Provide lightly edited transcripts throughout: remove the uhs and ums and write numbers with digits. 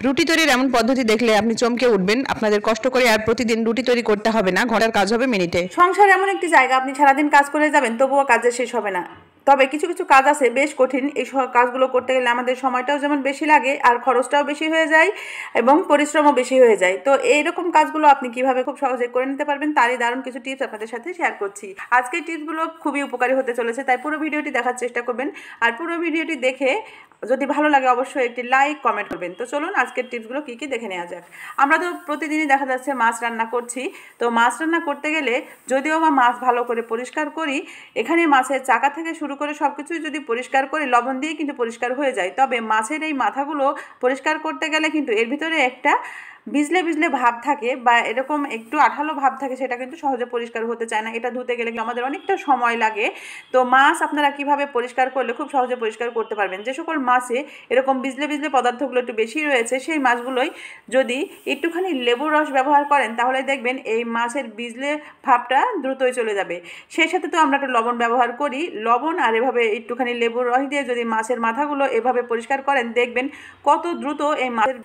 রুটি তৈরির এমন পদ্ধতি দেখলে আপনি চমকে উঠবেন। আপনাদের কষ্ট করে আর প্রতিদিন রুটি তৈরি করতে হবে না, ঘন্টার কাজ হবে মিনিটে। সংসার এমন একটি জায়গা, আপনি সারাদিন কাজ করে যাবেন তবুও কাজের শেষ হবে না। তবে কিছু কিছু কাজ আছে বেশ কঠিন, এই কাজগুলো করতে গেলে আমাদের সময়টাও যেমন বেশি লাগে আর খরচটাও বেশি হয়ে যায় এবং পরিশ্রমও বেশি হয়ে যায়। তো এইরকম কাজগুলো আপনি কিভাবে খুব সহজে করে নিতে পারবেন তারই দারুণ কিছু টিপস আপনাদের সাথে শেয়ার করছি। আজকের টিপসগুলো খুবই উপকারী হতে চলেছে, তাই পুরো ভিডিওটি দেখার চেষ্টা করবেন। আর পুরো ভিডিওটি দেখে যদি ভালো লাগে অবশ্যই একটি লাইক কমেন্ট করবেন। তো চলুন আজকের টিপসগুলো কী কী দেখে নেওয়া যাক। আমরা তো প্রতিদিনই দেখা যাচ্ছে মাছ রান্না করছি, তো মাছ রান্না করতে গেলে যদিও বা মাছ ভালো করে পরিষ্কার করি, এখানে মাছের চাকা থেকে শুরু করে সব কিছুই যদি পরিষ্কার করি লবণ দিয়ে কিন্তু পরিষ্কার হয়ে যায়। তবে মাছের এই মাথাগুলো পরিষ্কার করতে গেলে কিন্তু এর ভিতরে একটা বিজলে বিজলে ভাব থাকে বা এরকম একটু আঠালো ভাব থাকে, সেটা কিন্তু সহজে পরিষ্কার হতে চায় না। এটা ধুতে গেলে আমাদের অনেকটা সময় লাগে। তো মাছ আপনারা কিভাবে পরিষ্কার করলে খুব সহজে পরিষ্কার করতে পারবেন, যে সকল মাছে এরকম বিজলে বিজলে পদার্থগুলো একটু বেশি রয়েছে সেই মাছগুলোই যদি একটুখানি লেবুর রস ব্যবহার করেন তাহলে দেখবেন এই মাছের বিজলে ভাবটা দ্রুতই চলে যাবে। সেই সাথে তো আমরা একটু লবণ ব্যবহার করি, লবণ আর এভাবে একটুখানি লেবুর রস দিয়ে যদি মাছের মাথাগুলো এভাবে পরিষ্কার করেন দেখবেন কত দ্রুত এই মাছের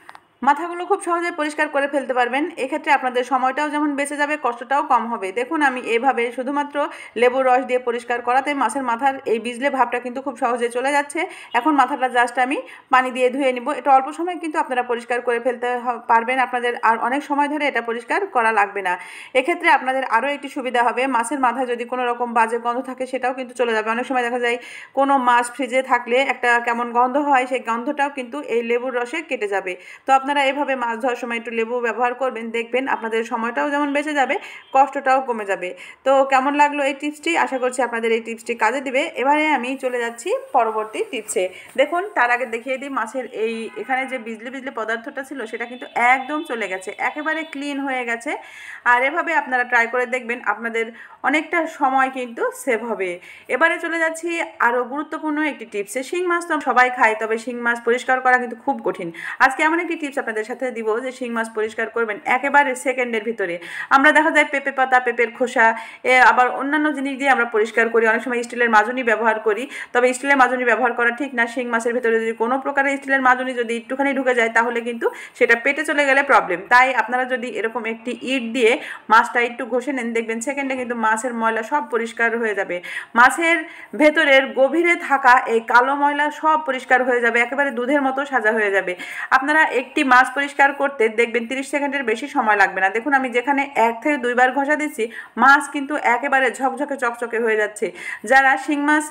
মাথাগুলো খুব সহজে পরিষ্কার করে ফেলতে পারবেন। এক্ষেত্রে আপনাদের সময়টাও যেমন বেঁচে যাবে, কষ্টটাও কম হবে। দেখুন আমি এভাবে শুধুমাত্র লেবুর রস দিয়ে পরিষ্কার করাতে মাছের মাথার এই বিজলে ভাবটা কিন্তু খুব সহজে চলে যাচ্ছে। এখন মাথাটা জাস্ট আমি পানি দিয়ে ধুয়ে নিব। এটা অল্প সময় কিন্তু আপনারা পরিষ্কার করে ফেলতে পারবেন, আপনাদের আর অনেক সময় ধরে এটা পরিষ্কার করা লাগবে না। এক্ষেত্রে আপনাদের আরও একটি সুবিধা হবে, মাছের মাথায় যদি কোনো রকম বাজে গন্ধ থাকে সেটাও কিন্তু চলে যাবে। অনেক সময় দেখা যায় কোনো মাছ ফ্রিজে থাকলে একটা কেমন গন্ধ হয়, সেই গন্ধটাও কিন্তু এই লেবুর রসে কেটে যাবে। তো আপনারা এভাবে মাছ ধরার সময় একটু লেবু ব্যবহার করবেন, দেখবেন আপনাদের সময়টাও যেমন বেঁচে যাবে, কষ্টটাও কমে যাবে। তো কেমন লাগলো এই টিপসটি? আশা করছি আপনাদের এই টিপসটি কাজে দিবে। এবারে আমি চলে যাচ্ছি পরবর্তী টিপসে। দেখুন তার আগে দেখিয়ে দিই মাছের এখানে যে বিজলি বিজলি পদার্থটা ছিল সেটা কিন্তু একদম চলে গেছে, একেবারে ক্লিন হয়ে গেছে। আর এভাবে আপনারা ট্রাই করে দেখবেন, আপনাদের অনেকটা সময় কিন্তু সেভ হবে। এবারে চলে যাচ্ছি আরও গুরুত্বপূর্ণ একটি টিপসে। শিং মাছ তো সবাই খায়, তবে শিং মাছ পরিষ্কার করা কিন্তু খুব কঠিন। আজকে এমন একটি টিপস আপনাদের সাথে দিব যে শিং মাছ পরিষ্কার করবেন একেবারে সেকেন্ডের ভিতরে। আমরা দেখা যায় পেঁপে পাতা, পেঁপের খোসা, আবার অন্যান্য জিনিস দিয়ে আমরা পরিষ্কার করি, অনেক সময় স্টিলের মাজনি ব্যবহার করি। তবে স্টিলের মাজনি ব্যবহার করা ঠিক না। শিং মাছের ভিতরে যদি কোনো প্রকারের স্টিলের মাজনি যদি একটুখানি ঢুকে যায় তাহলে কিন্তু সেটা পেটে চলে গেলে প্রবলেম। তাই আপনারা যদি এরকম একটি ইট দিয়ে মাছটা একটু ঘষে নেন দেখবেন সেকেন্ডে কিন্তু মাছের ময়লা সব পরিষ্কার হয়ে যাবে। মাছের ভেতরের গভীরে থাকা এই কালো ময়লা সব পরিষ্কার হয়ে যাবে, একেবারে দুধের মতো সাজা হয়ে যাবে। আপনারা একটি মাছ পরিষ্কার করতে দেখবেন 30 সেকেন্ডের বেশি সময় লাগবে না। দেখুন আমি যেখানে 1 থেকে 2 বার ঘষা দিচ্ছি মাছ কিন্তু একেবারে ঝকঝকে চকচকে হয়ে যাচ্ছে। যারা শিং মাছ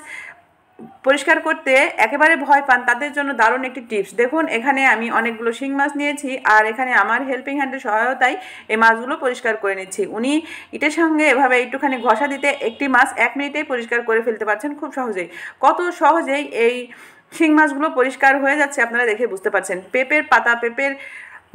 পরিষ্কার করতে একেবারে ভয় পান তাদের জন্য দারুণ একটি টিপস। দেখুন এখানে আমি অনেকগুলো শিং মাছ নিয়েছি আর এখানে আমার হেল্পিং হ্যান্ডের সহায়তায় এই মাছগুলো পরিষ্কার করে নিচ্ছি। উনি ইটের সঙ্গে এভাবে একটুখানি ঘষা দিতে একটি মাছ 1 মিনিটেই পরিষ্কার করে ফেলতে পারছেন খুব সহজেই। কত সহজেই এই শিং মাছগুলো পরিষ্কার হয়ে যাচ্ছে আপনারা দেখে বুঝতে পারছেন। পেঁপের পাতা, পেঁপের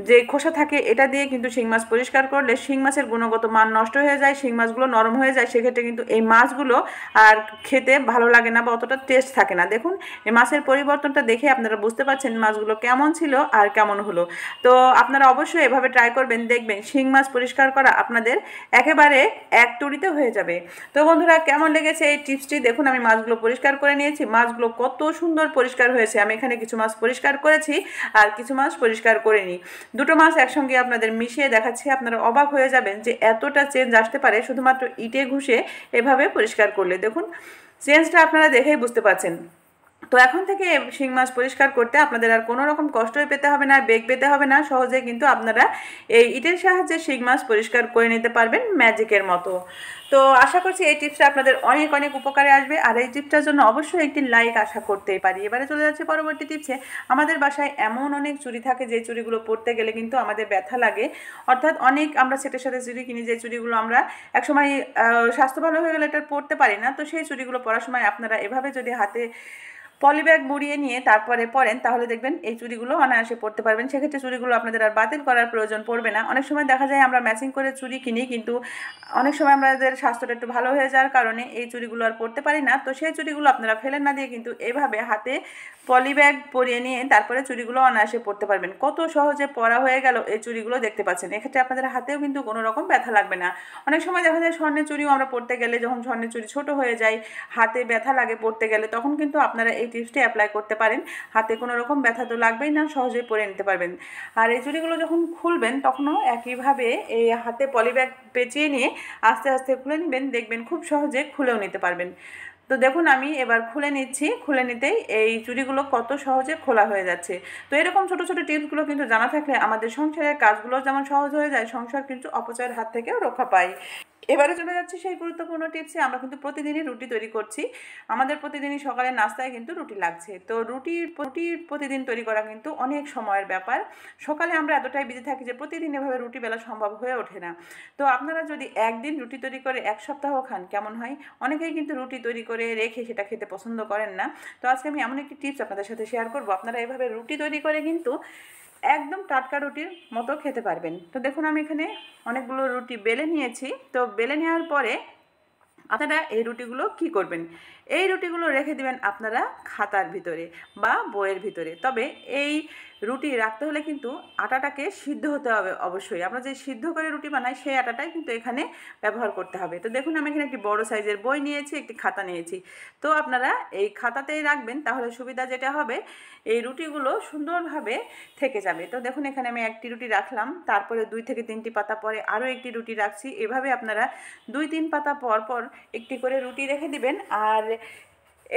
যে খোসা থাকে এটা দিয়ে কিন্তু শিং মাছ পরিষ্কার করলে শিং মাছের গুণগত মান নষ্ট হয়ে যায়, শিং মাছগুলো নরম হয়ে যায়। সেক্ষেত্রে কিন্তু এই মাছগুলো আর খেতে ভালো লাগে না বা অতটা টেস্ট থাকে না। দেখুন এই মাছের পরিবর্তনটা দেখে আপনারা বুঝতে পারছেন মাছগুলো কেমন ছিল আর কেমন হলো। তো আপনারা অবশ্যই এভাবে ট্রাই করবেন, দেখবেন শিং মাছ পরিষ্কার করা আপনাদের একেবারে এক তুড়িতে হয়ে যাবে। তো বন্ধুরা কেমন লেগেছে এই টিপসটি? দেখুন আমি মাছগুলো পরিষ্কার করে নিয়েছি, মাছগুলো কত সুন্দর পরিষ্কার হয়েছে। আমি এখানে কিছু মাছ পরিষ্কার করেছি আর কিছু মাছ পরিষ্কার করিনি। দুটো মাছ একসঙ্গে আপনাদের মিশিয়ে দেখাচ্ছি, আপনারা অবাক হয়ে যাবেন যে এতটা চেঞ্জ আসতে পারে শুধুমাত্র ইটে ঘষে এভাবে পরিষ্কার করলে। দেখুন চেঞ্জটা আপনারা দেখেই বুঝতে পারছেন। তো এখন থেকে শিং মাছ পরিষ্কার করতে আপনাদের আর কোনো রকম কষ্টই পেতে হবে না, বেগ পেতে হবে না। সহজে কিন্তু আপনারা এই ইটের সাহায্যে শিং মাছ পরিষ্কার করে নিতে পারবেন ম্যাজিকের মতো। তো আশা করছি এই টিপসটা আপনাদের অনেক অনেক উপকারে আসবে। আর এই টিপসটার জন্য অবশ্যই একটি লাইক আশা করতেই পারি। এবারে চলে যাচ্ছে পরবর্তী টিপসে। আমাদের বাসায় এমন অনেক চুড়ি থাকে যে চুড়িগুলো পরতে গেলে কিন্তু আমাদের ব্যথা লাগে। অর্থাৎ অনেক আমরা সেটের সাথে চুড়ি কিনি, যে চুড়িগুলো আমরা একসময় স্বাস্থ্য ভালো হয়ে গেলে এটা পরতে পারি না। তো সেই চুড়িগুলো পরার সময় আপনারা এভাবে যদি হাতে পলিব্যাগ মুড়িয়ে নিয়ে তারপরে পরেন তাহলে দেখবেন এই চুড়িগুলো অনায়াসে পরতে পারবেন। সেক্ষেত্রে চুড়িগুলো আপনাদের আর বাতিল করার প্রয়োজন পড়বে না। অনেক সময় দেখা যায় আমরা ম্যাচিং করে চুড়ি কিনি, কিন্তু অনেক সময় আমাদের স্বাস্থ্যটা একটু ভালো হয়ে যাওয়ার কারণে এই চুড়িগুলো আর পরতে পারি না। তো সেই চুড়িগুলো আপনারা ফেলে না দিয়ে কিন্তু এভাবে হাতে পলিব্যাগ পরিয়ে নিয়ে তারপরে চুড়িগুলো অনায়াসে পরতে পারবেন। কত সহজে পরা হয়ে গেল এই চুড়িগুলো দেখতে পাচ্ছেন। এক্ষেত্রে আপনাদের হাতেও কিন্তু কোনো রকম ব্যথা লাগবে না। অনেক সময় দেখা যায় স্বর্ণের চুড়িও আমরা পরতে গেলে যখন স্বর্ণের চুড়ি ছোট হয়ে যায় হাতে ব্যথা লাগে পরতে গেলে, তখন কিন্তু আপনারা এই টিপসটি অ্যাপ্লাই করতে পারেন। হাতে কোনো রকম ব্যথা তো লাগবেই না, সহজেই পরে নিতে পারবেন। আর এই চুড়িগুলো যখন খুলবেন তখনও একইভাবে এই হাতে পলিব্যাগ পেঁচিয়ে নিয়ে আস্তে আস্তে খুলে নেবেন, দেখবেন খুব সহজে খুলেও নিতে পারবেন। তো দেখুন আমি এবার খুলে নিচ্ছি, খুলে নিতেই এই চুড়িগুলো কত সহজে খোলা হয়ে যাচ্ছে। তো এরকম ছোটো ছোটো টিপসগুলো কিন্তু জানা থাকলে আমাদের সংসারের কাজগুলো যেমন সহজ হয়ে যায়, সংসার কিন্তু অপচয়ের হাত থেকেও রক্ষা পায়। এবারে চলে যাচ্ছি সেই গুরুত্বপূর্ণ টিপসে। আমরা কিন্তু প্রতিদিনই রুটি তৈরি করছি, আমাদের প্রতিদিনই সকালের নাস্তায় কিন্তু রুটি লাগছে। তো রুটি প্রতিদিন তৈরি করা কিন্তু অনেক সময়ের ব্যাপার। সকালে আমরা এতটাই বিজি থাকি যে প্রতিদিন এভাবে রুটি বেলা সম্ভব হয়ে ওঠে না। তো আপনারা যদি একদিন রুটি তৈরি করে এক সপ্তাহ খান কেমন হয়? অনেকেই কিন্তু রুটি তৈরি করে রেখে সেটা খেতে পছন্দ করেন না। তো আজকে আমি এমন একটি টিপস আপনাদের সাথে শেয়ার করব, আপনারা এভাবে রুটি তৈরি করে কিন্তু একদম টাটকা রুটির মতো খেতে পারবেন। তো দেখুন আমি এখানে অনেকগুলো রুটি বেলে নিয়েছি। তো বেলে নেওয়ার পরে আপনারা এই রুটিগুলো কি করবেন, এই রুটিগুলো রেখে দিবেন আপনারা খাতার ভিতরে বা বইয়ের ভিতরে। তবে এই রুটি রাখতে হলে কিন্তু আটাটাকে সিদ্ধ হতে হবে অবশ্যই। আমরা যে সিদ্ধ করে রুটি বানাই সেই আটাটাই কিন্তু এখানে ব্যবহার করতে হবে। তো দেখুন আমি এখানে একটি বড় সাইজের বই নিয়েছি, একটি খাতা নিয়েছি। তো আপনারা এই খাতাতেই রাখবেন, তাহলে সুবিধা যেটা হবে এই রুটিগুলো সুন্দরভাবে থেকে যাবে। তো দেখুন এখানে আমি একটি রুটি রাখলাম, তারপরে 2 থেকে 3টি পাতা পরে আরও একটি রুটি রাখছি। এভাবে আপনারা 2-3 পাতা পর পর একটি করে রুটি রেখে দিবেন। আর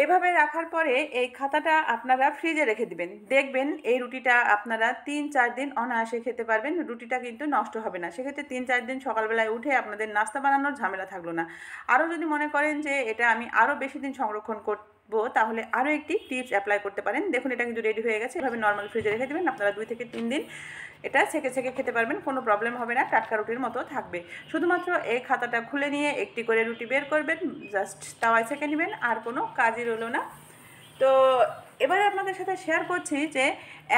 এইভাবে রাখার পরে এই খাতাটা আপনারা ফ্রিজে রেখে দিবেন, দেখবেন এই রুটিটা আপনারা 3-4 দিন অনায়াসে খেতে পারবেন। রুটিটা কিন্তু নষ্ট হবে না। সেক্ষেত্রে 3-4 দিন সকালবেলায় উঠে আপনাদের নাস্তা বানানোর ঝামেলা থাকলো না। আরও যদি মনে করেন যে এটা আমি আরও বেশি দিন সংরক্ষণ করবো, তাহলে আরও একটি টিপস অ্যাপ্লাই করতে পারেন। দেখুন এটা কিন্তু রেডি হয়ে গেছে। এভাবে নর্মাল ফ্রিজে রেখে দেবেন, আপনারা 2 থেকে 3 দিন এটা ছেঁকে ছেঁকে খেতে পারবেন, কোনো প্রবলেম হবে না, টাটকা রুটির মতো থাকবে। শুধুমাত্র এই খাতাটা খুলে নিয়ে একটি করে রুটি বের করবেন, জাস্ট তাওয়ায় ছেঁকে নেবেন, আর কোনো কাজই রইল না। তো এবারে আপনাদের সাথে শেয়ার করছি যে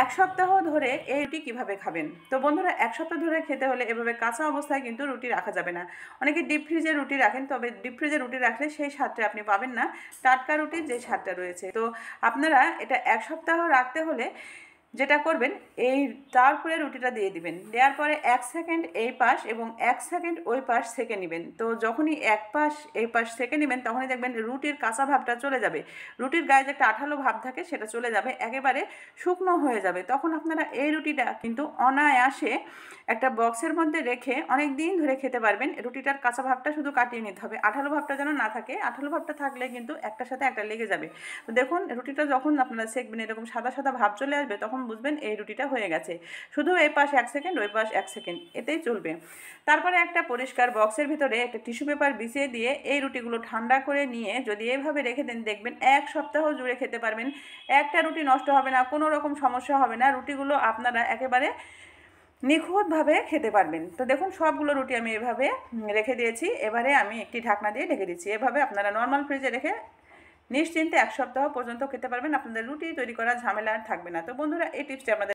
1 সপ্তাহ ধরে এই রুটি কীভাবে খাবেন। তো বন্ধুরা 1 সপ্তাহ ধরে খেতে হলে এভাবে কাঁচা অবস্থায় কিন্তু রুটি রাখা যাবে না। অনেকে ডিপ ফ্রিজে রুটি রাখেন, তবে ডিপ ফ্রিজে রুটি রাখলে সেই স্বাদটা আপনি পাবেন না, টাটকা রুটির যে স্বাদটা রয়েছে। তো আপনারা এটা 1 সপ্তাহ রাখতে হলে যেটা করবেন, এই তারপরে রুটিটা দিয়ে দিবেন, দেওয়ার পরে 1 সেকেন্ড এই পাশ এবং 1 সেকেন্ড ওই পাশ সেঁকে নেবেন। তো যখনই এক পাশ এই পাশ সেঁকে নেবেন তখনই দেখবেন রুটির কাঁচা ভাবটা চলে যাবে, রুটির গায়ে যে একটা আঠালো ভাব থাকে সেটা চলে যাবে, একেবারে শুকনো হয়ে যাবে। তখন আপনারা এই রুটিটা কিন্তু অনায়াসে একটা বক্সের মধ্যে রেখে অনেক দিন ধরে খেতে পারবেন। রুটিটার কাঁচা ভাবটা শুধু কাটিয়ে নিতে হবে, আঠালো ভাবটা যেন না থাকে। আঠালো ভাবটা থাকলে কিন্তু একটার সাথে একটা লেগে যাবে। তো দেখুন রুটিটা যখন আপনারা সেঁকবেন এরকম সাদা সাদা ভাব চলে আসবে, তখন বুঝবেন এই রুটিটা হয়ে গেছে। শুধু এই পাশ 1 সেকেন্ড ওই পাশ 1 সেকেন্ড, এতেই চলবে। তারপরে একটা পরিষ্কার বক্সের ভিতরে একটা টিস্যু পেপার বিছিয়ে দিয়ে এই রুটিগুলো ঠান্ডা করে নিয়ে যদি এভাবে রেখে দেন, দেখবেন 1 সপ্তাহ জুড়ে খেতে পারবেন। একটা রুটি নষ্ট হবে না, কোনো রকম সমস্যা হবে না, রুটিগুলো আপনারা একেবারে নিখুঁতভাবে খেতে পারবেন। তো দেখুন সবগুলো রুটি আমি এভাবে রেখে দিয়েছি। এবারে আমি একটি ঢাকনা দিয়ে ঢেকে দিচ্ছি। এভাবে আপনারা নর্মাল ফ্রিজে রেখে নিশ্চিন্তে 1 সপ্তাহ পর্যন্ত খেতে পারবেন, আপনাদের রুটি তৈরি করার ঝামেলা আর থাকবে না। তো বন্ধুরা এই টিপসটি আপনাদের